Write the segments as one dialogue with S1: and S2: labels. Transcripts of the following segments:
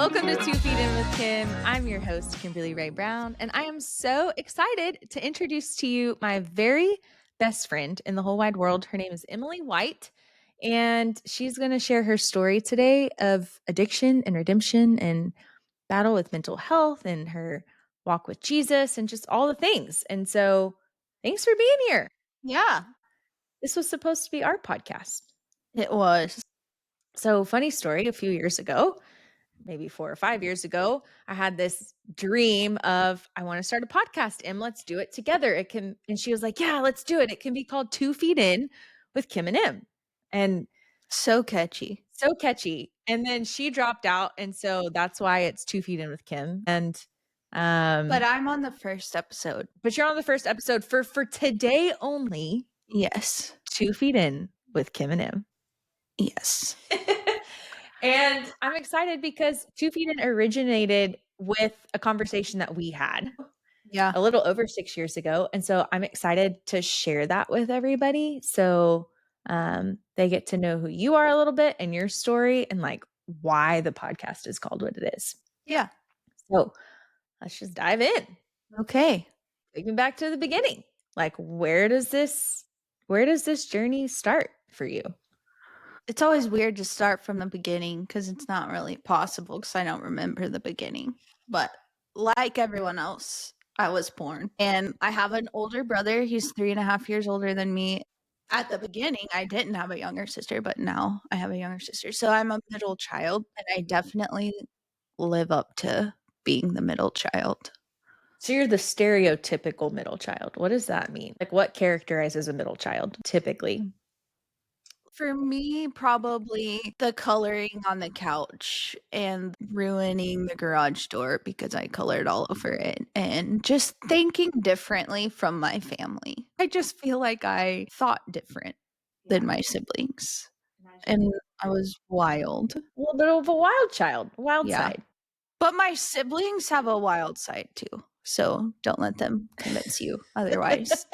S1: Welcome to 2 Feet In with Kim. I'm your host, Kimberly Ray Brown, and I am so excited to introduce to you my very best friend in the whole wide world. Her name is Emily White, and she's going to share her story today of addiction and redemption and battle with mental health and her walk with Jesus and just all the things. And so, thanks for being here.
S2: Yeah,
S1: This was supposed to be our podcast.
S2: it was.
S1: So, funny story, a few years ago, maybe 4 or 5 years ago, I had this dream of I want to start a podcast. Em, let's do it together. It can, and she was like, yeah, let's do it. It can be called 2 Feet In with Kim and Em. And
S2: So catchy.
S1: so catchy. And then she dropped out. And so that's why it's 2 Feet In with Kim. And
S2: But I'm on the first episode.
S1: but you're on the first episode for today only.
S2: Yes.
S1: 2 Feet In with Kim and Em.
S2: Yes.
S1: And I'm excited because 2 Feet In originated with a conversation that we had
S2: Yeah.
S1: a little over 6 years ago. And so I'm excited to share that with everybody. So they get to know who you are a little bit and your story and like why the podcast is called what it is.
S2: Yeah.
S1: So let's just dive in.
S2: Okay.
S1: Take me back to the beginning. Like where does this journey start for you?
S2: It's always weird to start from the beginning because it's not really possible because I don't remember the beginning. But like everyone else, I was born. And I have an older brother. He's 3.5 years older than me. At the beginning, I didn't have a younger sister, but now I have a younger sister. So I'm a middle child, and I definitely live up to being the middle child.
S1: So you're the stereotypical middle child. What does that mean? Like what characterizes a middle child typically?
S2: For me, probably the coloring on the couch and ruining the garage door because I colored all over it and just thinking differently from my family. I just feel like I thought different than my siblings. And I was wild.
S1: A little bit of a wild child, wild
S2: Yeah.
S1: side.
S2: But my siblings have a wild side too. So don't let them convince you otherwise.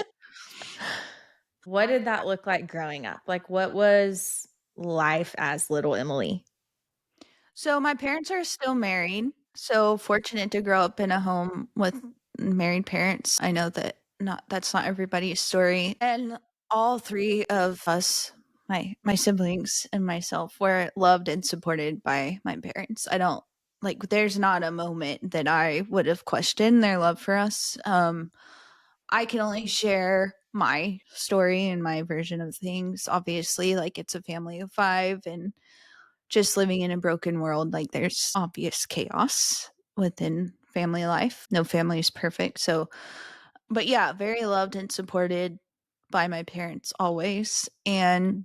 S1: What did that look like growing up? Like, what was life as little Emily?
S2: So my parents are still married. So fortunate to grow up in a home with married parents. I know that that's not everybody's story. And all three of us, my siblings and myself, were loved and supported by my parents. I don't like there's not a moment that I would have questioned their love for us. I can only share my story and my version of things. Obviously, like it's a family of 5 and just living in a broken world, like there's obvious chaos within family life. No family is perfect. So, but yeah, very loved and supported by my parents always. And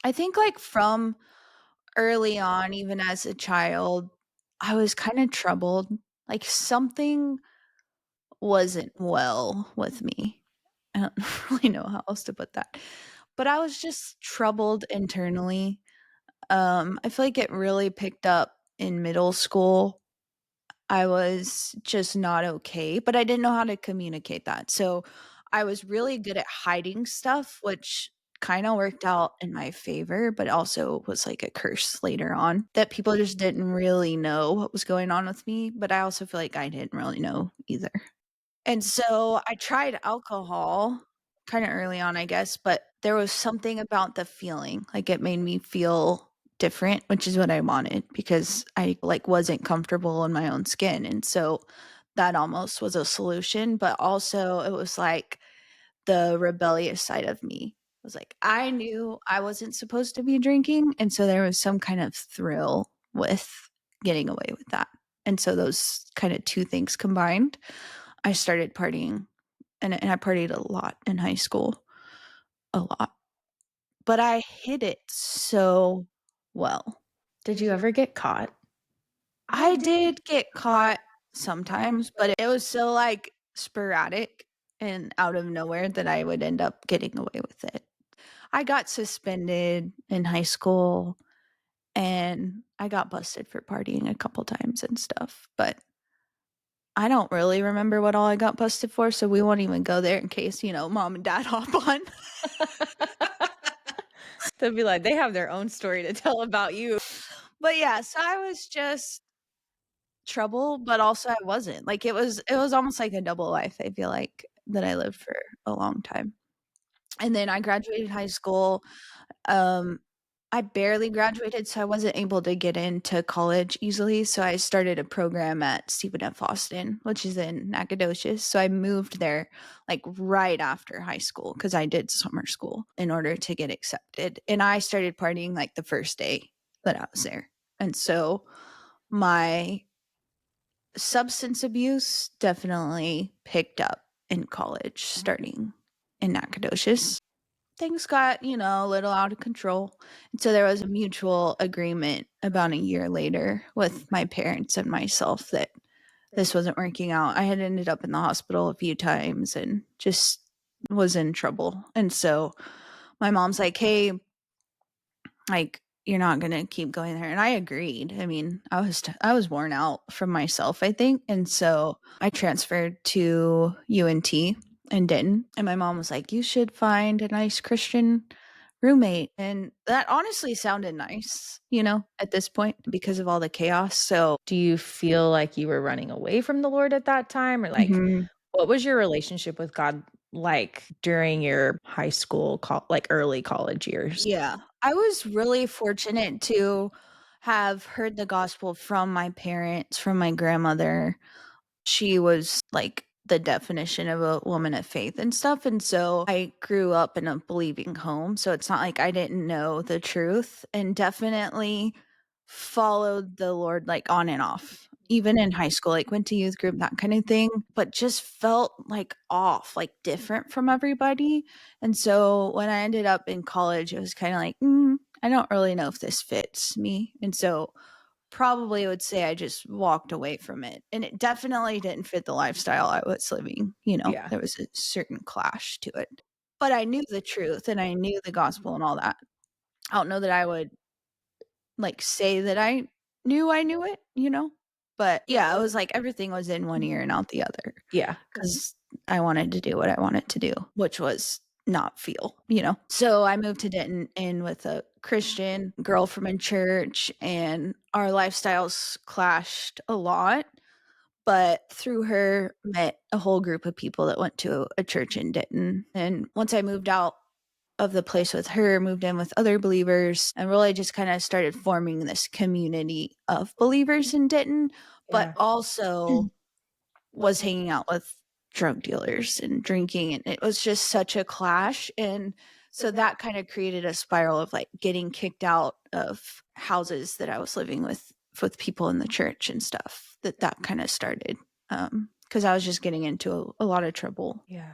S2: I think like from early on, even as a child, I was kind of troubled. Like something wasn't well with me. I don't really know how else to put that. But I was just troubled internally. I feel like it really picked up in middle school. I was just not okay, but I didn't know how to communicate that. So I was really good at hiding stuff, which kind of worked out in my favor, but also was like a curse later on that people just didn't really know what was going on with me. But I also feel like I didn't really know either. And so I tried alcohol kind of early on, I guess, but there was something about the feeling. Like it made me feel different, which is what I wanted because I like wasn't comfortable in my own skin. And so that almost was a solution, but also it was like the rebellious side of me was like I knew I wasn't supposed to be drinking, and so there was some kind of thrill with getting away with that. And so those kind of two things combined, I started partying, and I partied a lot in high school, a lot. But I hid it so well.
S1: Did you ever get caught?
S2: I did get caught sometimes, but it was so like sporadic and out of nowhere that I would end up getting away with it. I got suspended in high school and I got busted for partying a couple times and stuff, but I don't really remember what all I got busted for, so we won't even go there in case, mom and dad hop on.
S1: They'll be like, they have their own story to tell about you.
S2: But yeah, so I was just trouble, but also I wasn't. Like, it was almost like a double life, I feel like, that I lived for a long time. And then I graduated high school. Um, I barely graduated, so I wasn't able to get into college easily, so I started a program at Stephen F. Austin, which is in Nacogdoches, so I moved there, like, right after high school because I did summer school in order to get accepted, and I started partying, like, the first day that I was there, and so my substance abuse definitely picked up in college starting in Nacogdoches. Things got, a little out of control. And so there was a mutual agreement about a year later with my parents and myself that this wasn't working out. I had ended up in the hospital a few times and just was in trouble. And so my mom's like, "Hey, like, you're not gonna keep going there." And I agreed. I mean, I was worn out from myself, I think. And so I transferred to UNT and didn't. And my mom was like, "You should find a nice Christian roommate." And that honestly sounded nice, at this point because of all the chaos. So
S1: Do you feel like you were running away from the Lord at that time? Or like,
S2: mhm.
S1: what was your relationship with God like during your high school, like early college years?
S2: Yeah, I was really fortunate to have heard the gospel from my parents, from my grandmother. She was like the definition of a woman of faith and stuff. And so I grew up in a believing home. So it's not like I didn't know the truth, and definitely followed the Lord like on and off. Even in high school, like went to youth group, that kind of thing, but just felt like off, like different from everybody. And so when I ended up in college, it was kind of like, I don't really know if this fits me. And so probably would say I just walked away from it, and it definitely didn't fit the lifestyle I was living,
S1: Yeah.
S2: there was a certain clash to it. But I knew the truth and I knew the gospel and all that. I don't know that I would, like, say that I knew it, But, yeah, it was like everything was in one ear and out the other
S1: Yeah.
S2: because I wanted to do what I wanted to do, which was not feel, So I moved to Denton in with a Christian girl from a church, and our lifestyles clashed a lot. But through her, met a whole group of people that went to a church in Denton. And once I moved out of the place with her, moved in with other believers, and really just kind of started forming this community of believers in Denton, but
S1: Yeah.
S2: also was hanging out with drug dealers and drinking, and it was just such a clash. And so that kind of created a spiral of like getting kicked out of houses that I was living with people in the church and stuff. That kind of started because I was just getting into a lot of trouble.
S1: Yeah.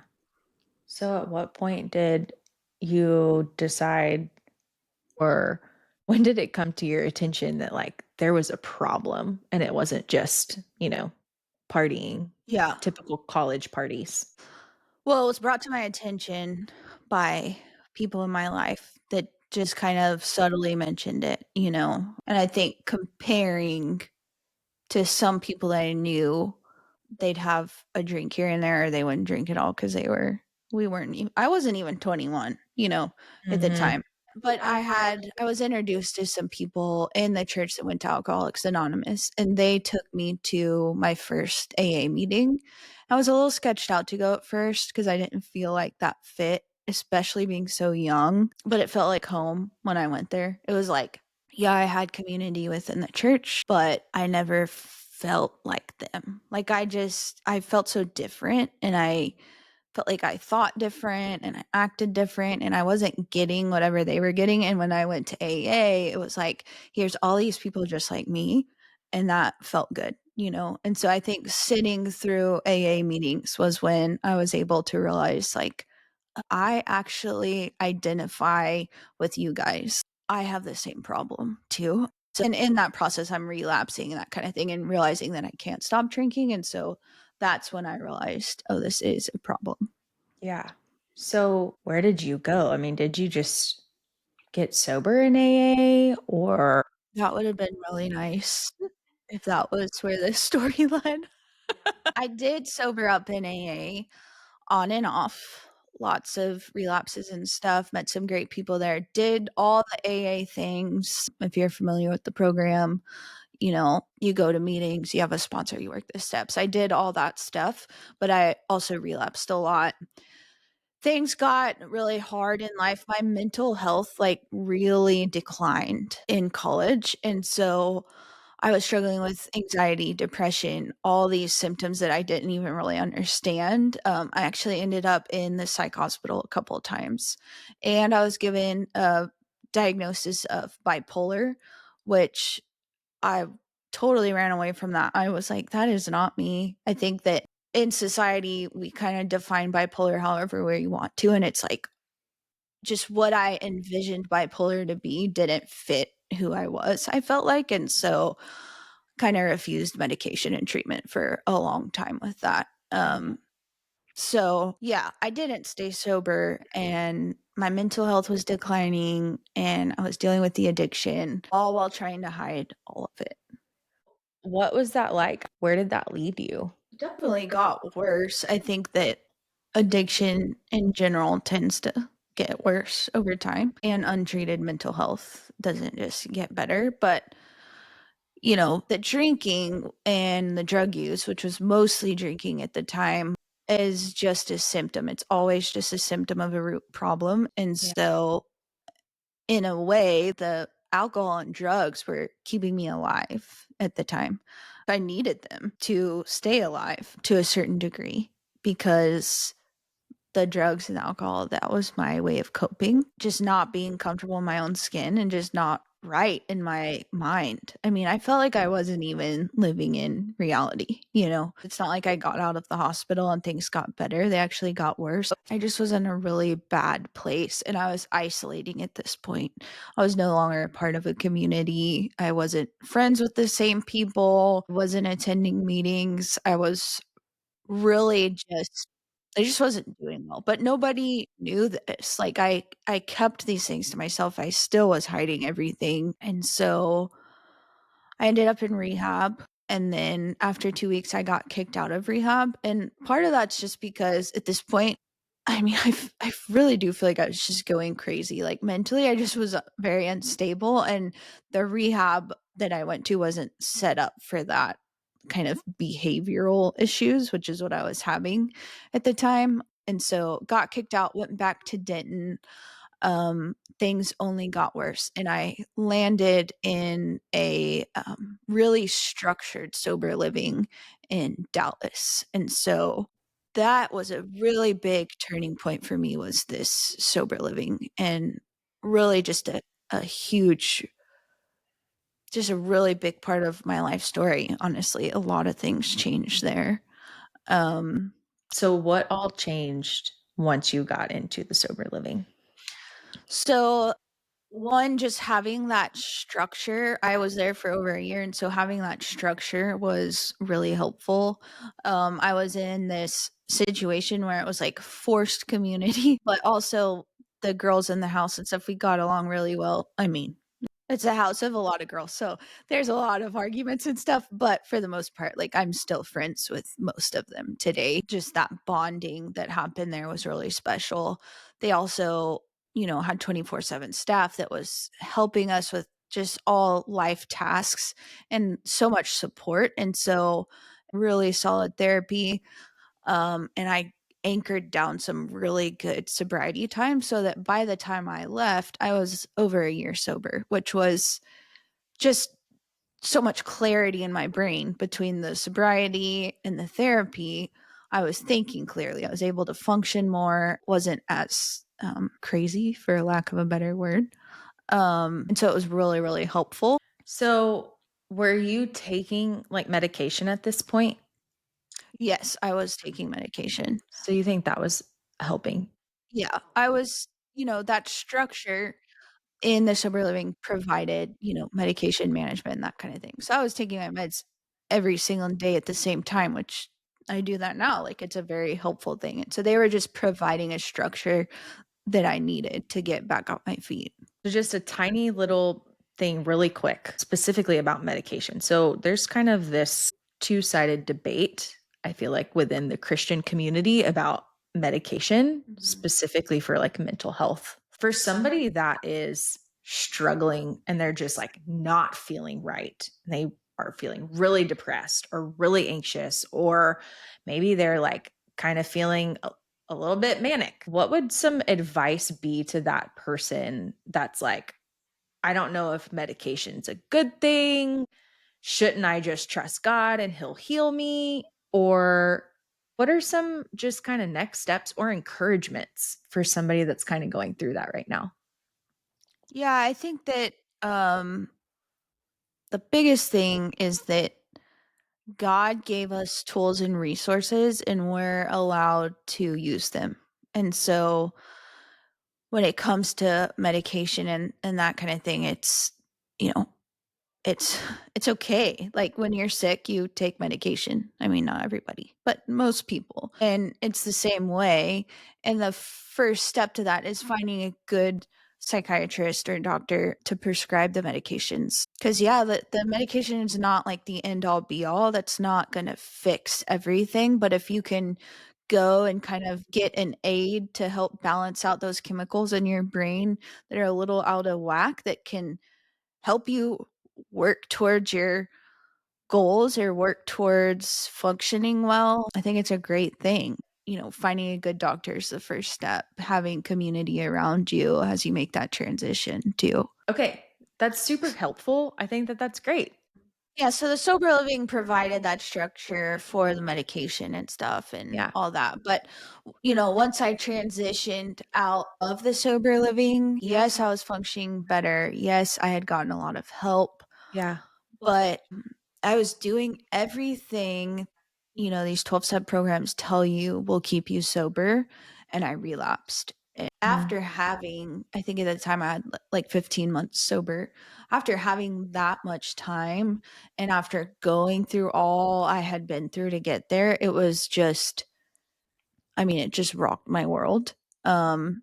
S1: So at what point did you decide, or when did it come to your attention that like there was a problem and it wasn't just, partying,
S2: Yeah.
S1: typical college parties?
S2: Well, it was brought to my attention by people in my life that just kind of subtly mentioned it. And I think comparing to some people that I knew, they'd have a drink here and there, or they wouldn't drink at all because we weren't even, I wasn't even 21, at the
S1: Mhm.
S2: time. But I was introduced to some people in the church that went to Alcoholics Anonymous, and they took me to my first AA meeting. I was a little sketched out to go at first because I didn't feel like that fit, especially being so young, but it felt like home when I went there. It was like, yeah, I had community within the church, but I never felt like them. Like I felt so different, and I felt like I thought different and I acted different, and I wasn't getting whatever they were getting. And when I went to AA, it was like, here's all these people just like me. And that felt good. And so I think sitting through AA meetings was when I was able to realize, like, I actually identify with you guys. I have the same problem too. So, and in that process, I'm relapsing and that kind of thing and realizing that I can't stop drinking. And so that's when I realized, oh, this is a problem.
S1: Yeah. So where did you go? I mean, did you just get sober in AA or
S2: That would have been really nice if that was where this story led. I did sober up in AA on and off. lots of relapses and stuff, met some great people there, did all the AA things. If you're familiar with the program, you go to meetings, you have a sponsor, you work the steps. I did all that stuff, but I also relapsed a lot. Things got really hard in life. My mental health, like, really declined in college, and so I was struggling with anxiety, depression, all these symptoms that I didn't even really understand. I actually ended up in the psych hospital a couple of times, and I was given a diagnosis of bipolar, which I totally ran away from that. I was like, "That is not me." I think that in society, we kinda define bipolar however way you want to, and it's like, just what I envisioned bipolar to be didn't fit who I was, I felt like, and so kinda refused medication and treatment for a long time with that. So, yeah, I didn't stay sober, and my mental health was declining, and I was dealing with the addiction, all while trying to hide all of it.
S1: What was that like? Where did that lead you?
S2: Definitely got worse. I think that addiction in general tends to get worse over time, and untreated mental health doesn't just get better, but the drinking and the drug use, which was mostly drinking at the time, is just a symptom. It's always just a symptom of a root problem. And
S1: Yeah.
S2: so, in a way, the alcohol and drugs were keeping me alive at the time. I needed them to stay alive to a certain degree because the drugs and alcohol, that was my way of coping, just not being comfortable in my own skin and just not right in my mind. I mean, I felt like I wasn't even living in reality. It's not like I got out of the hospital and things got better, they actually got worse. I just was in a really bad place, and I was isolating at this point. I was no longer a part of a community, I wasn't friends with the same people, wasn't attending meetings, really just I just wasn't doing well, but nobody knew this. Like, I kept these things to myself. I still was hiding everything, and so I ended up in rehab, and then after 2 weeks, I got kicked out of rehab, and part of that's just because at this point, I mean, I really do feel like I was just going crazy, like, mentally, I just was, very unstable, and the rehab that I went to wasn't set up for that kind of behavioral issues, which is what I was having at the time, and so got kicked out, went back to Denton. Things only got worse, and I landed in a, really structured sober living in Dallas, and so that was a really big turning point for me, was this sober living, and really a huge just a really big part of my life story, honestly. A lot of things changed there. Um,
S1: So what all changed once you got into the sober living?
S2: so one, just having that structure. I was there for over a year, and so having that structure was really helpful. I was in this situation where it was like forced community, but also the girls in the house and stuff, we got along really well. I mean, it's a house of a lot of girls, so there's a lot of arguments and stuff, but for the most part, like, I'm still friends with most of them today. Just that bonding that happened there was really special. They also, had 24/7 staff that was helping us with just all life tasks and so much support, and so really solid therapy. And I anchored down some really good sobriety time so that by the time I left, I was over a year sober, which was just so much clarity in my brain between the sobriety and the therapy. I was thinking clearly. I was able to function more, wasn't as crazy, for lack of a better word. And so it was really, really helpful.
S1: So were you taking like medication at this point?
S2: Yes, I was taking medication.
S1: So you think that was helping?
S2: Yeah, I was, that structure in the sober living provided, medication management and that kind of thing. So I was taking my meds every single day at the same time, which I do that now. Like, it's a very helpful thing. And so they were just providing a structure that I needed to get back on my feet.
S1: So just a tiny little thing really quick, specifically about medication. So there's kind of this two-sided debate, I feel like, within the Christian community about medication specifically for like mental health. For somebody that is struggling and they're just like not feeling right, they are feeling really depressed or really anxious, or maybe they're like kind of feeling a little bit manic. What would some advice be to that person that's like, I don't know if medication's a good thing? Shouldn't I just trust God and he'll heal me? Or what are some just kind of next steps or encouragements for somebody that's kind of going through that right now?
S2: Yeah, I think that um the biggest thing is that God gave us tools and resources and we're allowed to use them. And so when it comes to medication and that kind of thing, it's you know, it's it's okay. Like when you're sick, you take medication. I mean, not everybody, but most people. And it's the same way. And the first step to that is finding a good psychiatrist or doctor to prescribe the medications. Cuz yeah, the medication is not like the end all be all. That's not going to fix everything, but if you can go and kind of get an aid to help balance out those chemicals in your brain that are a little out of whack, that can help you work towards your goals or work towards functioning well, I think it's a great thing. Finding a good doctor is the first step, having community around you as you make that transition too.
S1: Okay, that's super helpful. I think that that's great.
S2: Yeah, so the sober living provided that structure for the medication and stuff and
S1: Yeah.
S2: all that. But, once I transitioned out of the sober living, yes, I was functioning better. Yes, I had gotten a lot of help.
S1: Yeah.
S2: But I was doing everything, these 12-step programs tell you will keep you sober, and I relapsed. And
S1: Mhm.
S2: after having, I think at the time I had like 15 months sober, after having that much time and after going through all I had been through to get there, it was just, I mean, it just rocked my world. Um,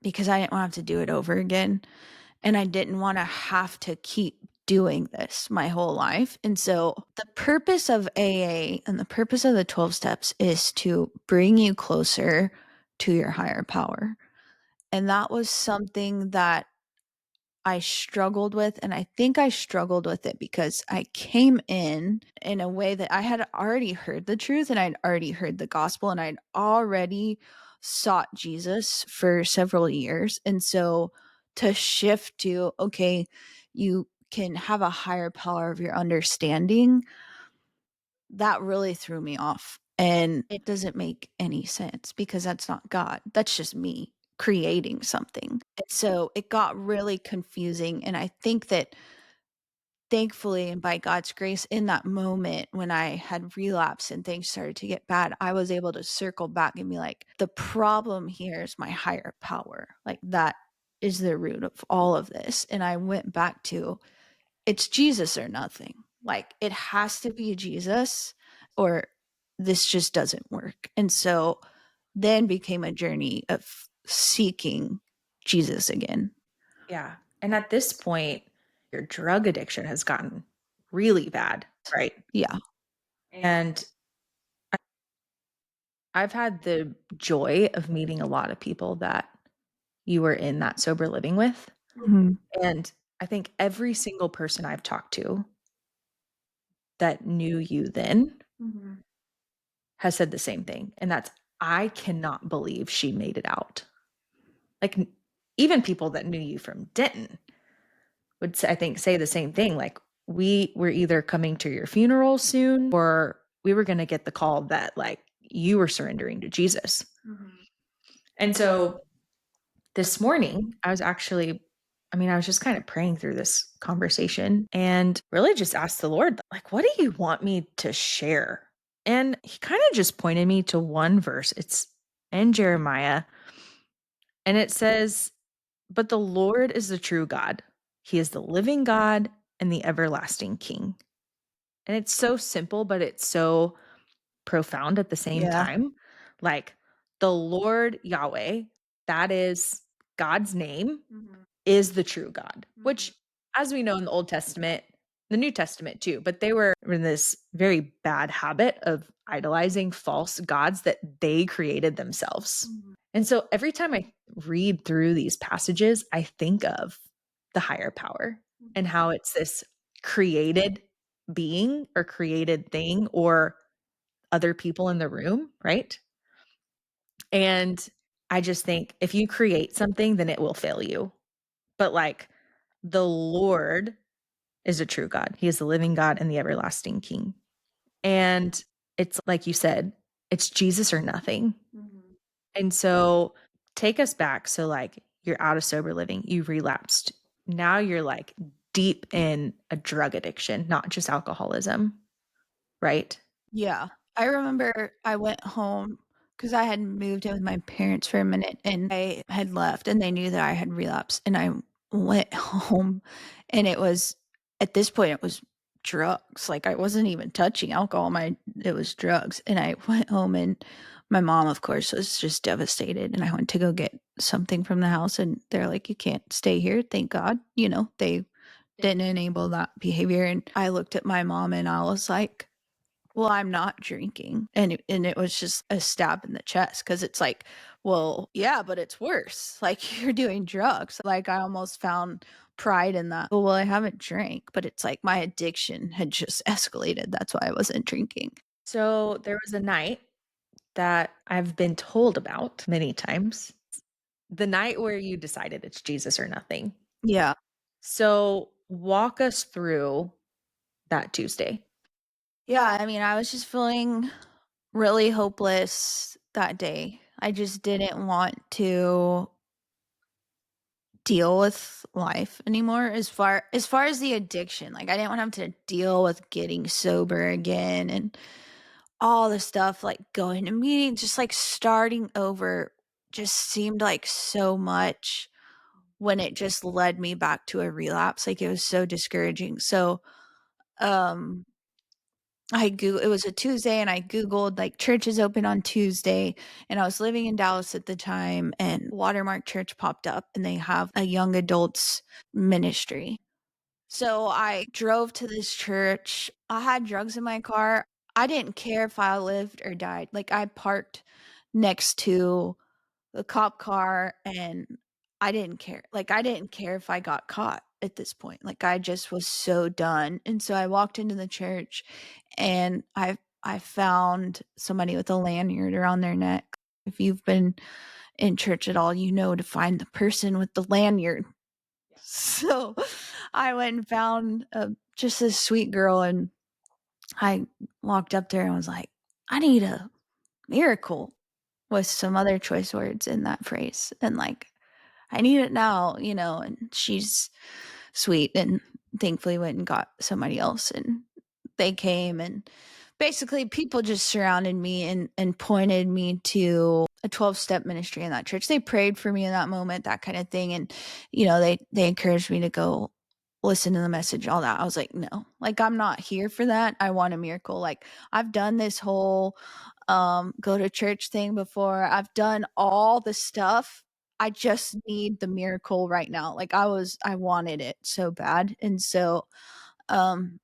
S2: because I didn't want to have to do it over again. And I didn't want to have to keep doing this my whole life. And so the purpose of AA and the purpose of the 12 steps is to bring you closer to your higher power. And that was something that I struggled with. And I think I struggled with it because I came in a way that I had already heard the truth and I'd already heard the gospel and I'd already sought Jesus for several years. And so to shift to, okay, you can have a higher power of your understanding, that really threw me off. And it doesn't make any sense because that's not God. That's just me creating something. And so it got really confusing. And I think that thankfully and by God's grace, in that moment when I had relapsed and things started to get bad, I was able to circle back and be like, the problem here is my higher power. Like that is the root of all of this. And I went back to, it's Jesus or nothing. Like it has to be Jesus or this just doesn't work. And so then became a journey of seeking Jesus again.
S1: Yeah. And at this point, your drug addiction has gotten really bad, right?
S2: Yeah.
S1: And I've had the joy of meeting a lot of people that you were in that sober living with.
S2: Mhm.
S1: And I think every single person I've talked to that knew you then
S2: Mhm.
S1: has said the same thing. And that's, I cannot believe she made it out. Like, even people that knew you from Denton would, I think, say the same thing. Like, we were either coming to your funeral soon or we were going to get the call that, like, you were surrendering to Jesus.
S2: Mhm.
S1: And so this morning, I was actually, I mean, I was just kind of praying through this conversation and really just asked the Lord, like, what do you want me to share? And he kind of just pointed me to one verse. It's in Jeremiah, and it says, but the Lord is the true God. He is the living God and the everlasting King. And it's so simple, but it's so profound at the same
S2: Yeah.
S1: time. Like the Lord Yahweh, that is God's name,
S2: Mhm.
S1: is the true God, which,
S2: Mhm.
S1: as we know in the Old Testament, the New Testament too, but they were in this very bad habit of idolizing false gods that they created themselves.
S2: Mhm.
S1: And so every time I read through these passages, I think of the higher power and
S2: Mhm.
S1: how it's this created being or created thing or other people in the room, right? And I just think if you create something, then it will fail you. But like the Lord is a true God. He is the living God and the everlasting King. And it's like you said, it's Jesus or nothing.
S2: Mhm.
S1: And so take us back. So, like, you're out of sober living, you relapsed. Now you're like deep in a drug addiction, not just alcoholism, right?
S2: Yeah. I remember I went home because I had moved in with my parents for a minute and I had left and they knew that I had relapsed and I went home and it was at this point it was drugs. Like I wasn't even touching alcohol. It was drugs. And I went home and my mom, of course, was just devastated. And I went to go get something from the house and they're like, you can't stay here. Thank God. They didn't enable that behavior. And I looked at my mom and I was like, well, I'm not drinking. And it was just a stab in the chest because it's like, well, yeah, but it's worse. Like you're doing drugs. Like I almost found pride in that. Well, I haven't drank, but it's like my addiction had just escalated. That's why I wasn't drinking.
S1: So there was a night that I've been told about many times, the night where you decided it's Jesus or nothing.
S2: Yeah.
S1: So walk us through that Tuesday.
S2: Yeah. I mean, I was just feeling really hopeless that day. I just didn't want to deal with life anymore as far as the addiction. Like I didn't want to have to deal with getting sober again and all the stuff like going to meetings, just like starting over just seemed like so much when it just led me back to a relapse. Like it was so discouraging. So um it was a Tuesday and I Googled like churches open on Tuesday and I was living in Dallas at the time and Watermark Church popped up and they have a young adults ministry. So I drove to this church. I had drugs in my car. I didn't care if I lived or died. Like I parked next to the cop car and I didn't care. Like I didn't care if I got caught at this point. Like I just was so done. And so I walked into the church and I found somebody with a lanyard around their neck. If you've been in church at all, you know to find the person with the lanyard. So I went and found just this sweet girl and I walked up there and was like, I need a miracle with some other choice words in that phrase. And like, I need it now, and she's sweet and thankfully went and got somebody else and they came and basically people just surrounded me and pointed me to a 12-step ministry in that church. They prayed for me in that moment, that kind of thing. And, they encouraged me to go listen to the message, all that. I was like, no, like I'm not here for that. I want a miracle. Like I've done this whole go to church thing before. I've done all the stuff. I just need the miracle right now. Like I wanted it so bad. And so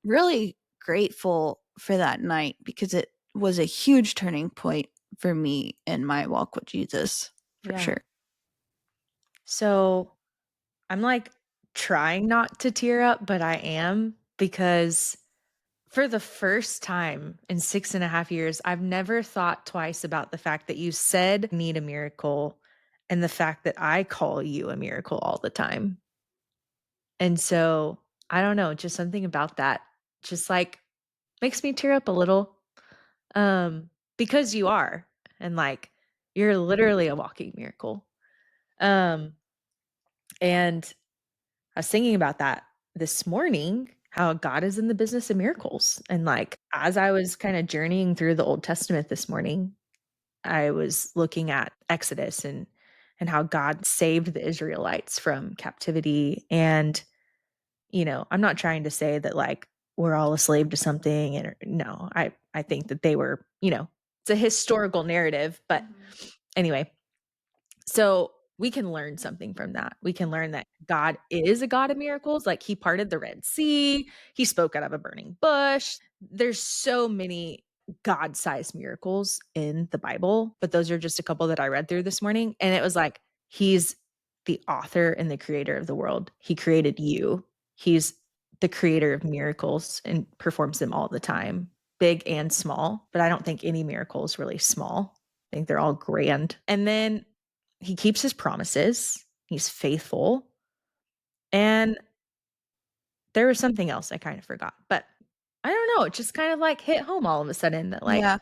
S2: really grateful for that night because it was a huge turning point for me in my walk with Jesus for
S1: Yeah.
S2: sure.
S1: So I'm like trying not to tear up, but I am because for the first time in 6.5 years, I've never thought twice about the fact that you said need a miracle and the fact that I call you a miracle all the time. And so I don't know, just something about that just like makes me tear up a little. Because you are and like you're literally a walking miracle. Um and I was thinking about that this morning, how God is in the business of miracles. And like as I was kind of journeying through the Old Testament this morning, I was looking at Exodus and how God saved the Israelites from captivity. And, I'm not trying to say that like we're all a slave to something. And no, I think that they were, it's a historical narrative. But
S2: Mhm.
S1: anyway, so we can learn something from that. We can learn that God is a God of miracles. Like he parted the Red Sea, he spoke out of a burning bush. There's so many God-sized miracles in the Bible, but those are just a couple that I read through this morning. And it was like, he's the author and the creator of the world. He created you. He's the creator of miracles and performs them all the time, big and small. But I don't think any miracle is really small. I think they're all grand. And then he keeps his promises. He's faithful. And there was something else I kind of forgot, but I don't know. It just kind of like hit home all of a sudden that like
S2: Yeah.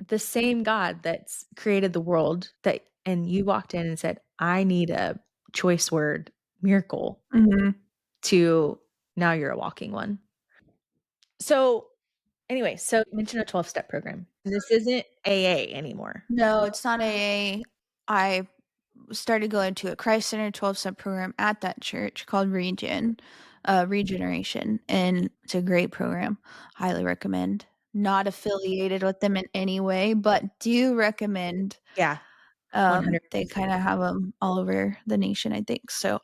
S1: the same God that's created the world that, and you walked in and said, I need a choice word miracle
S2: Mhm.
S1: to now you're a walking one. So anyway, so you mentioned a 12-step program. This isn't AA anymore.
S2: No, it's not AA. I started going to a Christ Center 12-step program at that church called Regeneration, and it's a great program. Highly recommend. Not affiliated with them in any way, but do recommend.
S1: Yeah,
S2: They
S1: 100%.
S2: kinda have them all over the nation, I think, so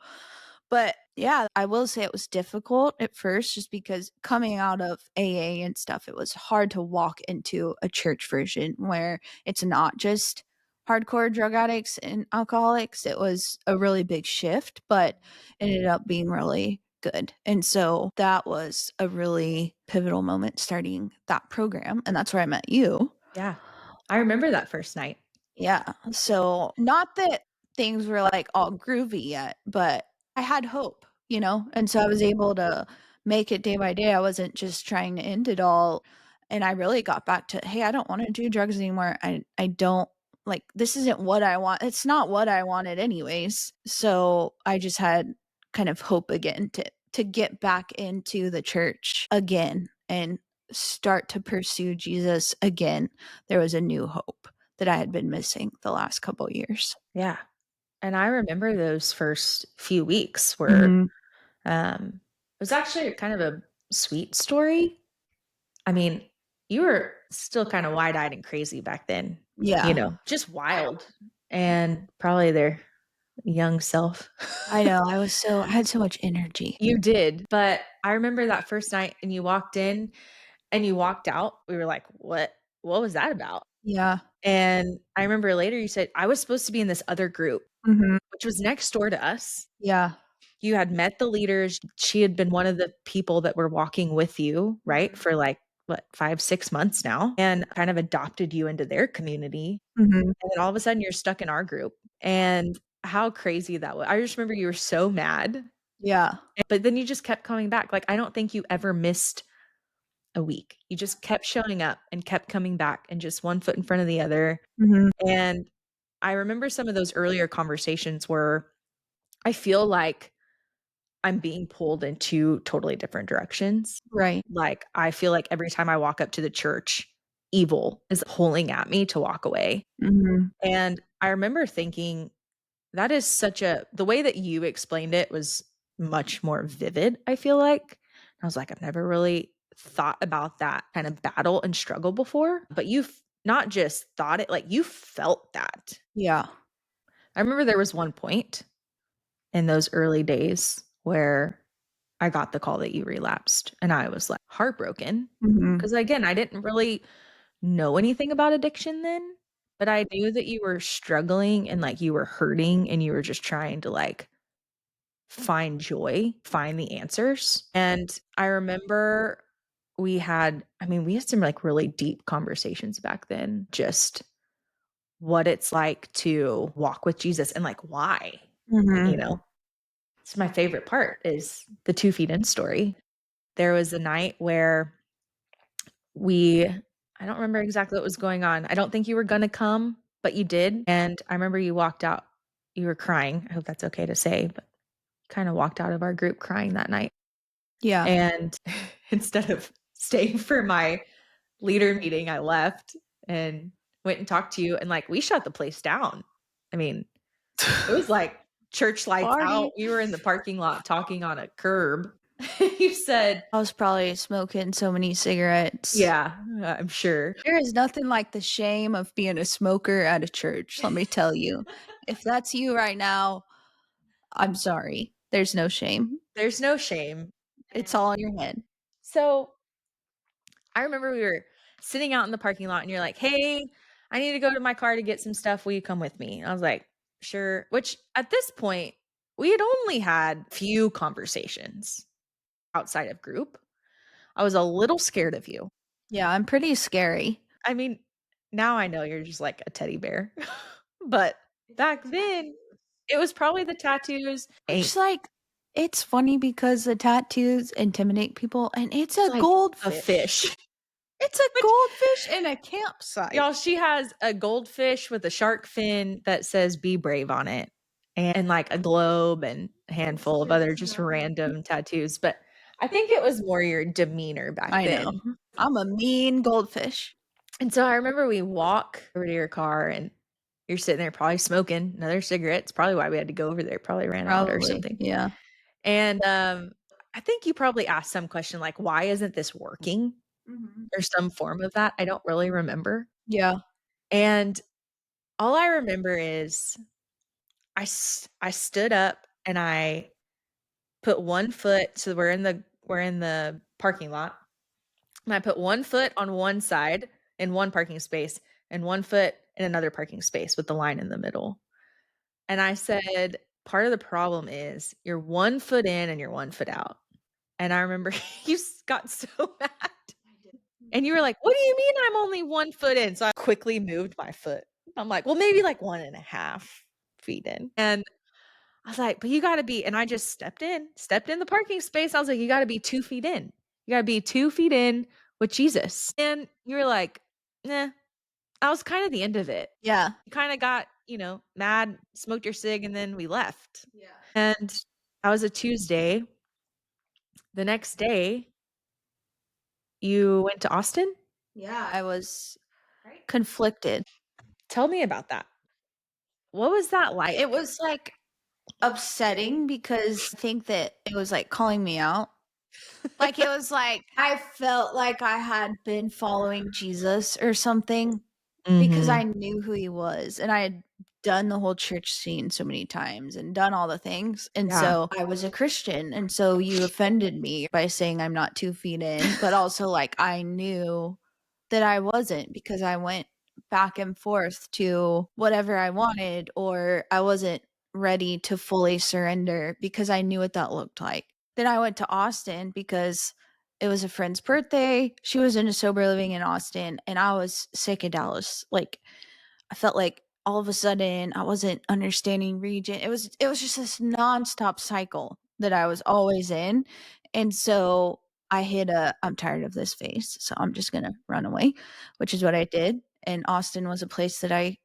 S2: but, yeah, I will say it was difficult at first just because coming out of AA and stuff, it was hard to walk into a church version where it's not just hardcore drug addicts and alcoholics. It was a really big shift, but it ended up being really good, and so that was a really pivotal moment starting that program, and that's where I met you.
S1: Yeah. I remember that first night.
S2: Yeah, so not that things were, like, all groovy yet, but I had hope, and so I was able to make it day by day. I wasn't just trying to end it all, and I really got back to, "Hey, I don't wanna do drugs anymore. I don't like, this isn't what I want." It's not what I wanted anyways, so I just had kind of hope again to get back into the church again and start to pursue Jesus again. There was a new hope that I had been missing the last couple years.
S1: Yeah. And I remember those first few weeks were,
S2: Mhm.
S1: it was actually kind of a sweet story. I mean, you were still kind of wide-eyed and crazy back then,
S2: Yeah.
S1: just wild and probably their young self.
S2: I know, I had so much energy.
S1: You did, but I remember that first night and you walked in and you walked out, we were like, What was that about?"
S2: Yeah.
S1: And I remember later you said, "I was supposed to be in this other group,"
S2: Mhm.
S1: which was next door to us.
S2: Yeah.
S1: You had met the leaders. She had been one of the people that were walking with you, right?
S2: Mhm.
S1: For like, what, 5, 6 months now, and kind of adopted you into their community.
S2: Mhm.
S1: And then all of a sudden you're stuck in our group. And how crazy that was. I just remember you were so mad,
S2: Yeah.
S1: but then you just kept coming back. Like, I don't think you ever missed a week. You just kept showing up and kept coming back and just one foot in front of the other.
S2: Mhm.
S1: And I remember some of those earlier conversations where I feel like I'm being pulled in 2 totally different directions.
S2: Right.
S1: Like, I feel like every time I walk up to the church, evil is pulling at me to walk away.
S2: Mhm.
S1: And I remember thinking, that is such a the way that you explained it was much more vivid, I feel like. I was like, I've never really thought about that kind of battle and struggle before, but you've not just thought it, like, you felt that.
S2: Yeah.
S1: I remember there was one point in those early days where I got the call that you relapsed, and I was, like, heartbroken
S2: Mhm.
S1: because again, I didn't really know anything about addiction then, but I knew that you were struggling and, like, you were hurting and you were just trying to, like, find joy, find the answers, and I remember we had some, like, really deep conversations back then, just what it's like to walk with Jesus and, like, why, you
S2: Mhm.
S1: know? It's my favorite part is the 2 feet in story. There was a night where we I don't remember exactly what was going on. I don't think you were gonna come, but you did, and I remember you walked out. You were crying. I hope that's okay to say, but kinda walked out of our group crying that night,
S2: Yeah.
S1: and instead of staying for my leader meeting, I left and went and talked to you, and, like, we shut the place down. I mean, it was like church lights out.
S2: Party.
S1: We were in the parking lot talking on a curb. You said
S2: I was probably smoking so many cigarettes.
S1: yeah, I'm sure.
S2: There is nothing like the shame of being a smoker at a church, let me tell you. If that's you right now, I'm sorry. There's no shame.
S1: There's no shame.
S2: It's all in your head.
S1: So I remember we were sitting out in the parking lot and you're like, "Hey, I need to go to my car to get some stuff. Will you come with me?" And I was like, "Sure." Which at this point, we had only had few conversations outside of group. I was a little scared of you.
S2: Yeah, I'm pretty scary.
S1: I mean, now I know you're just like a teddy bear. But back then, it was probably the tattoos.
S2: Which,
S1: Ain't
S2: like, it's funny because the tattoos intimidate people, and it's
S1: it's
S2: a
S1: like a
S2: goldfish.
S1: fish.
S2: It's a
S1: Which
S2: goldfish in a campsite.
S1: y'all, she has a goldfish with a shark fin that says "Be brave" on it, and, like, a globe and a handful of other just random tattoos, but I think it was more your demeanor back
S2: I know.
S1: then.
S2: I'm a mean goldfish.
S1: And so I remember we walk over to your car, and you're sitting there probably smoking another cigarette. It's probably why we had to go over there, probably ran out or
S2: Probably,
S1: something.
S2: yeah.
S1: And, I think you probably asked some question like, "Why isn't this working?"
S2: Mhm.
S1: Or some form of that. I don't really remember.
S2: Yeah.
S1: And all I remember is I stood up and I put 1 foot, so we're in the parking lot, and I put 1 foot on one side in one parking space and 1 foot in another parking space with the line in the middle. And I said, "Part of the problem is you're 1 foot in and you're 1 foot out." And I remember you got so mad. And you were like, "What do you mean I'm only 1 foot in?" So I quickly moved my foot. I'm like, "Well, maybe like 1.5 feet in." And I was like, "But you gotta be," and I just stepped in the parking space. I was like, "You gotta be 2 feet in. You gotta be 2 feet in with Jesus." And you were like, "Nah." That was kinda the end of it.
S2: Yeah.
S1: You kinda got, mad, smoked your cig, and then we left. And that was a Tuesday. The next day, you went to Austin?
S2: Yeah, I was conflicted.
S1: Tell me about that. What was that
S2: It
S1: like?
S2: was, like, upsetting because I think that it was, like, calling me out. Like, it was like, I felt like I had been following Jesus or something because
S1: Mhm.
S2: I knew who he was, and I had done the whole church scene so many times and done all the things, and
S1: Yeah.
S2: so I was a Christian, and so you offended me by saying I'm not 2 feet in, but also, like, I knew that I wasn't because I went back and forth to whatever I wanted, or I wasn't ready to fully surrender because I knew what that looked like. Then I went to Austin because it was a friend's birthday. She was into sober living in Austin, and I was sick of Dallas. Like, I felt like all of a sudden I wasn't understanding region. It was just this nonstop cycle that I was always in. And so I hit a I'm tired of this phase, so I'm just gonna run away, which is what I did. And Austin was a place that I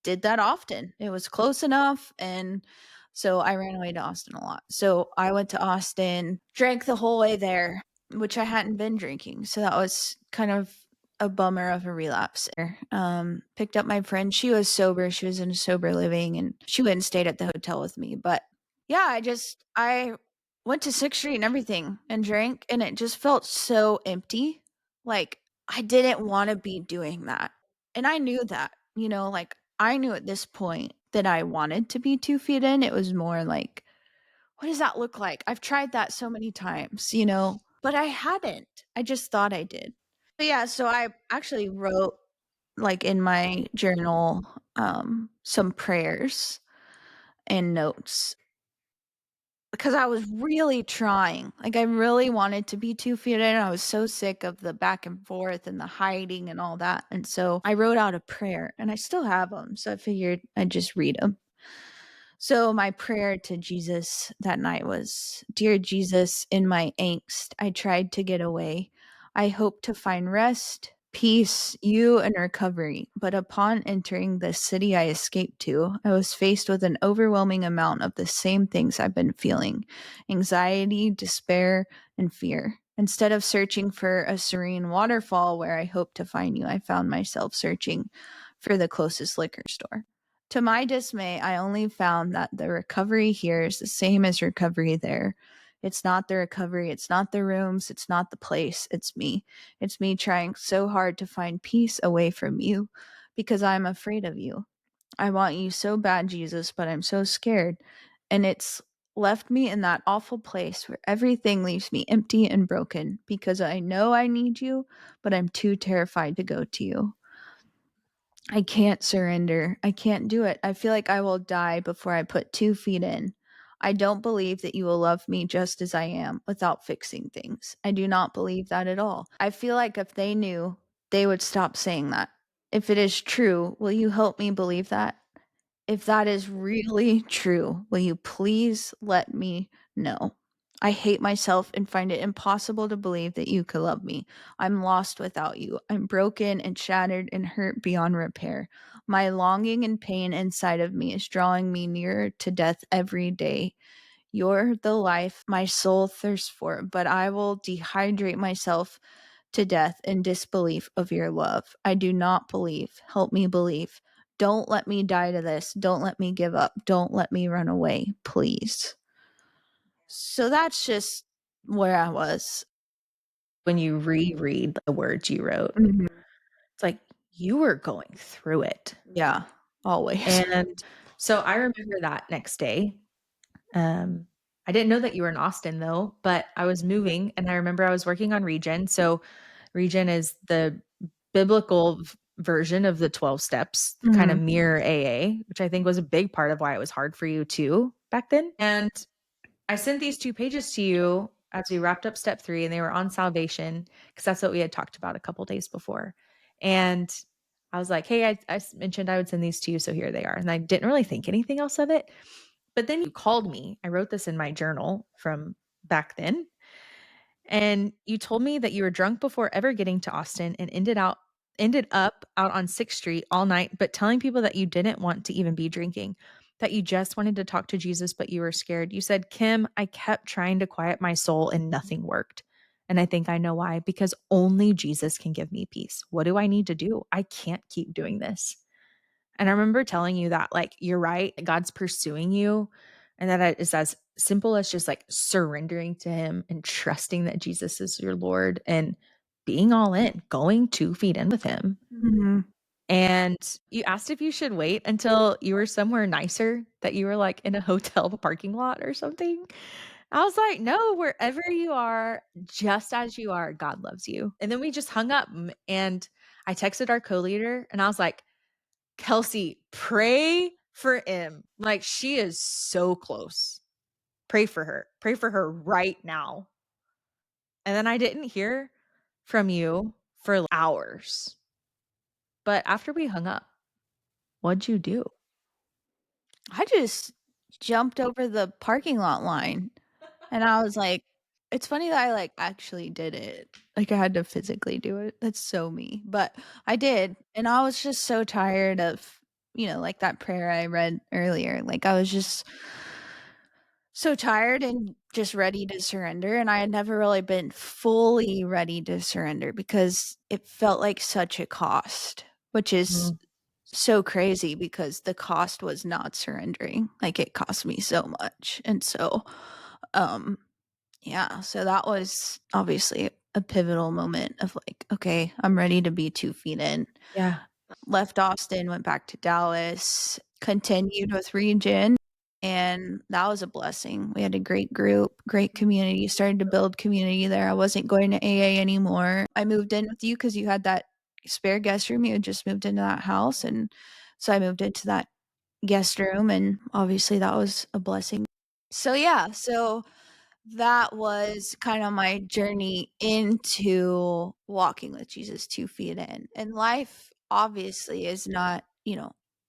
S2: did that often. It was close enough, and so I ran away to Austin a lot. So I went to Austin, drank the whole way there, which I hadn't been drinking. So that was kind of a bummer of a relapse there. Picked up my friend. She was sober. She was in sober living, and she went and stayed at the hotel with me. But yeah, I went to Sixth Street and everything and drank, and it just felt so empty. Like, I didn't want to be doing that, and I knew that. Like, I knew at this point that I wanted to be 2 feet in. It was more like, what does that look like? I've tried that so many times, but I hadn't. I just thought I did. But yeah, so I actually wrote, like, in my journal, some prayers and notes because I was really trying. Like, I really wanted to be 2 feet in. I was so sick of the back and forth and the hiding and all that. And so I wrote out a prayer, and I still have them. So I figured I'd just read them. So my prayer to Jesus that night was, "Dear Jesus, in my angst, I tried to get away. I hoped to find rest, peace, you, and recovery. But upon entering the city I escaped to, I was faced with an overwhelming amount of the same things I've been feeling: anxiety, despair, and fear. Instead of searching for a serene waterfall where I hoped to find you, I found myself searching for the closest liquor store. To my dismay, I only found that the recovery here is the same as recovery there. It's not the recovery, it's not the rooms, it's not the place, it's me. It's me trying so hard to find peace away from you because I'm afraid of you. I want you so bad, Jesus, but I'm so scared. And it's left me in that awful place where everything leaves me empty and broken because I know I need you, but I'm too terrified to go to you. I can't surrender. I can't do it. I feel like I will die before I put 2 feet in. I don't believe that you will love me just as I am without fixing things. I do not believe that at all. I feel like if they knew, they would stop saying that. If it is true, will you help me believe that? If that is really true, will you please let me know? I hate myself and find it impossible to believe that you could love me. I'm lost without you. I'm broken and shattered and hurt beyond repair. My longing and pain inside of me is drawing me nearer to death every day. You're the life my soul thirsts for, but I will dehydrate myself to death in disbelief of your love. I do not believe. Help me believe. Don't let me die to this. Don't let me give up. Don't let me run away, please. So that's just where I was.
S1: When you reread the words you wrote,
S2: Mhm.
S1: it's like you were going through it.
S2: Yeah, always.
S1: And so I remember that next day. Um, I didn't know that you were in Austin though, but I was moving and I remember I was working on Regen. So Regen is the biblical version of the 12 steps, kind of
S2: Mhm.
S1: mirror AA, which I think was a big part of why it was hard for you too back then. And I sent these 2 pages to you as we wrapped up step 3 and they were on salvation because that's what we had talked about a couple days before. And I was like, "Hey, I mentioned I would send these to you, so here they are." And I didn't really think anything else of it. But then you called me. I wrote this in my journal from back then. And you told me that you were drunk before ever getting to Austin and ended up out on 6th Street all night, but telling people that you didn't want to even be drinking, that you just wanted to talk to Jesus, but you were scared. You said, "Kim, I kept trying to quiet my soul and nothing worked. And I think I know why, because only Jesus can give me peace. What do I need to do? I can't keep doing this." And I remember telling you that, like, you're right, God's pursuing you, and that it's as simple as just like surrendering to Him and trusting that Jesus is your Lord and being all in, going 2 feet in with Him.
S2: Mhm.
S1: And you asked if you should wait until you were somewhere nicer, that you were like in a hotel parking lot or something. I was like, no, wherever you are, just as you are, God loves you. And then we just hung up and I texted our co leader and I was like, "Kelsey, pray for M. Like, she is so close. Pray for her. Pray for her right now." And then I didn't hear from you for hours. But after we hung up, what'd you do?
S2: I just jumped over the parking lot line and I was like, it's funny that I like actually did it. Like I had to physically do it. That's so me. But I did. And I was just so tired of, like that prayer I read earlier. Like I was just so tired and just ready to surrender. And I had never really been fully ready to surrender because it felt like such a cost, which is
S1: Mm,
S2: so crazy because the cost was not surrendering. Like it cost me so much. And so, um, yeah, so that was obviously a pivotal moment of like, okay, I'm ready to be 2 feet in.
S1: yeah.
S2: Left Austin, went back to Dallas, continued with Regen, and that was a blessing. We had a great group, great community, started to build community there. I wasn't going to AA anymore. I moved in with you because you had that spare guest room. You had just moved into that house. And so I moved into that guest room, and obviously that was a blessing. So, yeah, so that was kind of my journey into walking with Jesus 2 feet in. And life obviously is not,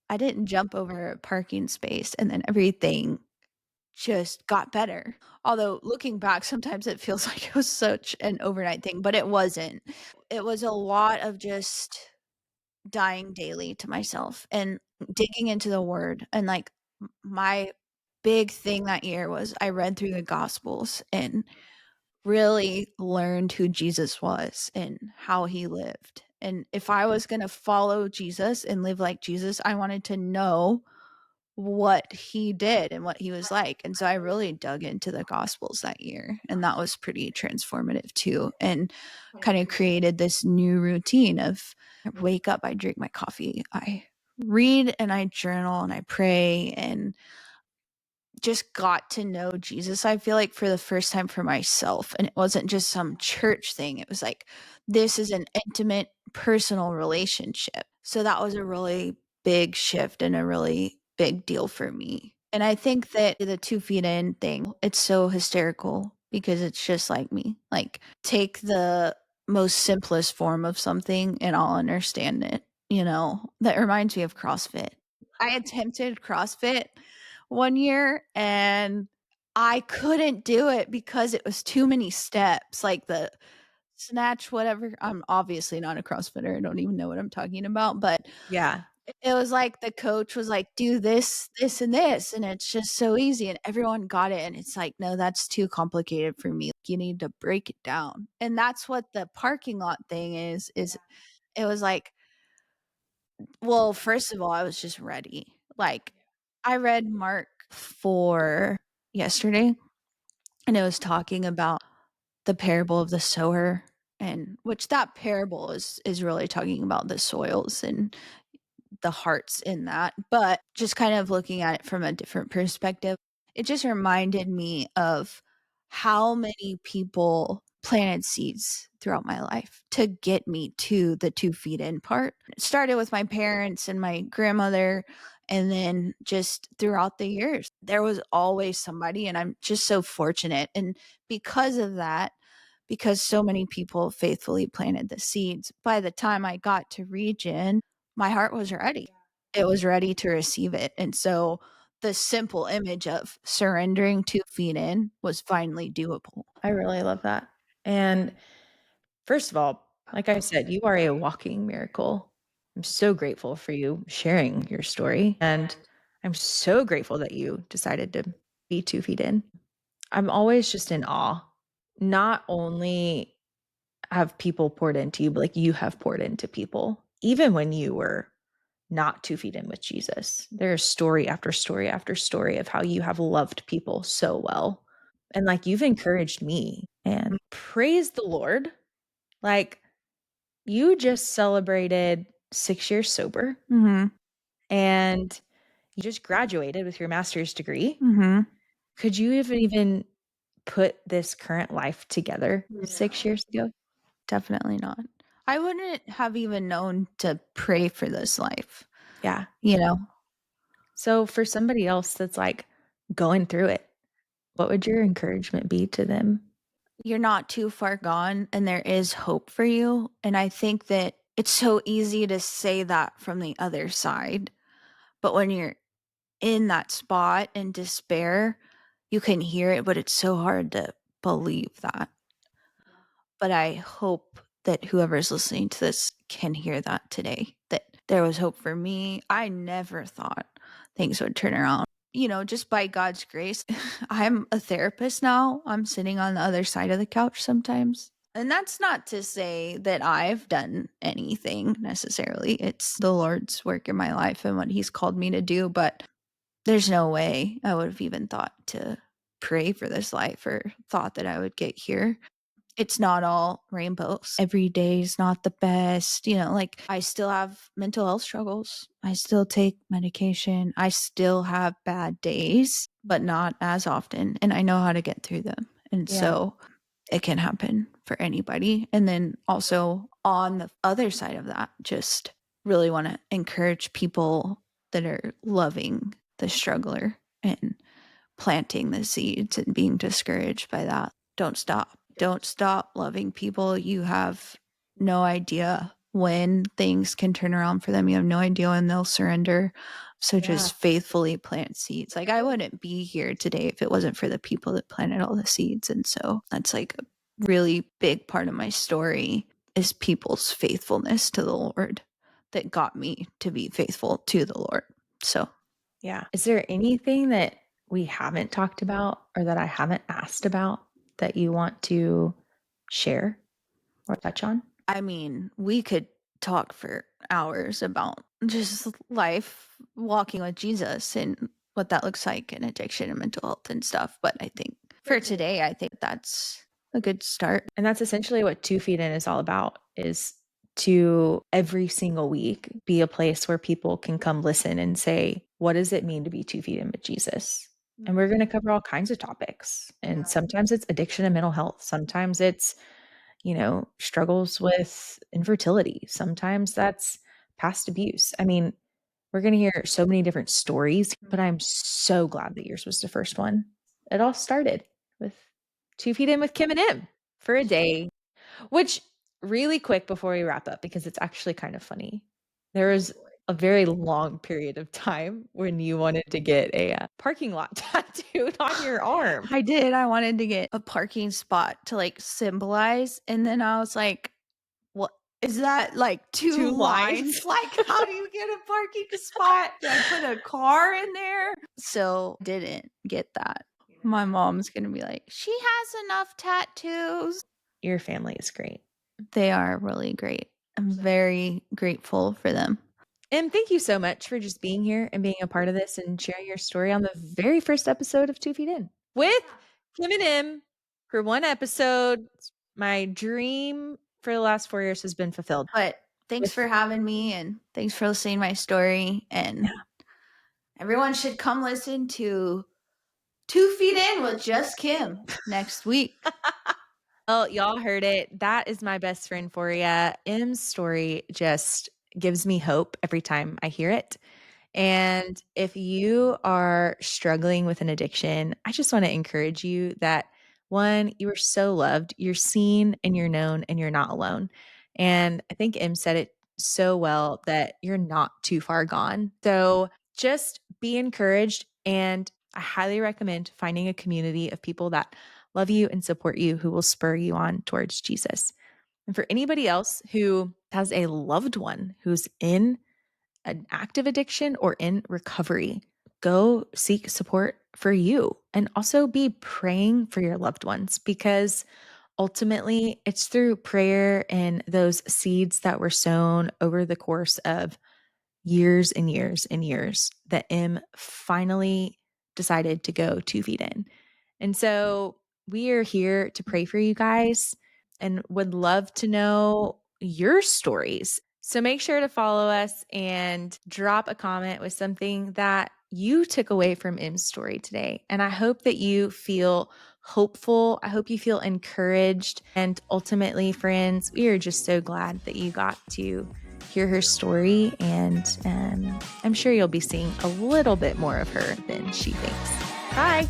S2: I didn't jump over a parking space and then everything just got better. Although looking back, sometimes it feels like it was such an overnight thing, but it wasn't. It was a lot of just dying daily to myself and digging into the word. And like my big thing that year was I read through the gospels and really learned who Jesus was and how he lived. And if I was going to follow Jesus and live like Jesus, I wanted to know what he did and what he was like. And so I really dug into the gospels that year. And that was pretty transformative too. And kind of created this new routine of I wake up, I drink my coffee, I read and I journal and I pray and just got to know Jesus, I feel like, for the first time for myself. And it wasn't just some church thing. It was like, this is an intimate, personal relationship. So that was a really big shift and a really big deal for me. And I think that the 2 feet in thing, it's so hysterical because it's just like me. Like, take the most simplest form of something and I'll understand it. That reminds me of CrossFit. I attempted CrossFit one year and I couldn't do it because it was too many steps, like the snatch, whatever. I'm obviously not a CrossFitter. I don't even know what I'm talking about, but
S1: Yeah.
S2: it was like the coach was like, do this, this, and this. And it's just so easy. And everyone got it. And it's like, no, that's too complicated for me. You need to break it down. And that's what the parking lot thing is it was like, well, first of all, I was just ready. Like, I read Mark 4 yesterday, and it was talking about the parable of the sower, and which that parable is really talking about the soils and the hearts in that, but just kind of looking at it from a different perspective, it just reminded me of how many people planted seeds throughout my life to get me to the 2 feet in part. It started with my parents and my grandmother. And then just throughout the years, there was always somebody, and I'm just so fortunate. And because of that, because so many people faithfully planted the seeds, by the time I got to region, my heart was ready. It was ready to receive it. And so the simple image of surrendering 2 feet in was finally doable.
S1: I really love that. And first of all, like I said, you are a walking miracle. I'm so grateful for you sharing your story. And I'm so grateful that you decided to be 2 feet in. I'm always just in awe. Not only have people poured into you, but like you have poured into people, even when you were not 2 feet in with Jesus. There's story after story after story of how you have loved people so well. And like you've encouraged me and praise the Lord. Like you just celebrated 6 years sober
S2: Mhm.
S1: and you just graduated with your master's degree.
S2: Mhm.
S1: Could you even put this current life together
S2: No.
S1: 6 years ago?
S2: Definitely not. I wouldn't have even known to pray for this life,
S1: Yeah.
S2: you know?
S1: So for somebody else that's like going through it, what would your encouragement be to them?
S2: You're not too far gone and there is hope for you. And I think that it's so easy to say that from the other side. But when you're in that spot in despair, you can hear it, but it's so hard to believe that. But I hope that whoever's listening to this can hear that today, that there was hope for me. I never thought things would turn around. Just by God's grace, I'm a therapist now. I'm sitting on the other side of the couch sometimes. And that's not to say that I've done anything necessarily. It's the Lord's work in my life and what He's called me to do. But there's no way I would have even thought to pray for this life or thought that I would get here. It's not all rainbows. Every day is not the best. Like, I still have mental health struggles. I still take medication. I still have bad days, but not as often. And I know how to get through them. And
S1: Yeah.
S2: so it can happen for anybody. And then also on the other side of that, just really want to encourage people that are loving the struggler and planting the seeds and being discouraged by that. Don't stop. Don't stop loving people. You have no idea when things can turn around for them. You have no idea when they'll surrender. So
S1: Yeah.
S2: just faithfully plant seeds. Like, I wouldn't be here today if it wasn't for the people that planted all the seeds. And so that's like a really big part of my story is people's faithfulness to the Lord that got me to be faithful to the Lord. So
S1: Yeah. Is there anything that we haven't talked about or that I haven't asked about that you want to share or touch on?
S2: I mean, we could talk for hours about just life walking with Jesus and what that looks like in addiction and mental health and stuff. But I think for today, I think that's a good start.
S1: And that's essentially what 2 feet in is all about is to every single week be a place where people can come listen and say, what does it mean to be 2 feet in with Jesus? And we're going to cover all kinds of topics. And sometimes it's addiction and mental health. Sometimes it's, struggles with infertility. Sometimes that's past abuse. I mean, we're going to hear so many different stories, but I'm so glad that yours was the first one. It all started with 2 feet in with Kim and Em for a day, which really quick before we wrap up, because it's actually kind of funny. There was a very long period of time when you wanted to get a parking lot tattooed on your arm.
S2: I did. I wanted to get a parking spot to like symbolize. And then I was like, what is that, like two
S1: Two
S2: lines?
S1: lines.
S2: Like, how do you get a parking spot? Do I put a car in there? So didn't get that. My mom's gonna be like, she has enough tattoos.
S1: Your family is great.
S2: They are really great. I'm very grateful for them.
S1: And thank you so much for just being here and being a part of this and sharing your story on the very first episode of 2 Feet In with Kim and Em for one episode. My dream for the last 4 years has been fulfilled.
S2: But thanks for having me and thanks for listening to my story. And
S1: Yeah.
S2: everyone should come listen to 2 Feet In with Just Kim next week.
S1: Well, y'all heard it. That is my best friend for you. M's story just gives me hope every time I hear it. And if you are struggling with an addiction, I just want to encourage you that one, you are so loved, you're seen and you're known and you're not alone. And I think M said it so well that you're not too far gone. So just be encouraged. And I highly recommend finding a community of people that love you and support you who will spur you on towards Jesus. And for anybody else who has a loved one who's in an active addiction or in recovery, go seek support for you and also be praying for your loved ones, because ultimately it's through prayer and those seeds that were sown over the course of years and years and years that M finally decided to go 2 feet in. And so we are here to pray for you guys and would love to know your stories. So make sure to follow us and drop a comment with something that you took away from M's story today. And I hope that you feel hopeful. I hope you feel encouraged. And ultimately, friends, we are just so glad that you got to hear her story. And I'm sure you'll be seeing a little bit more of her than she thinks. Bye.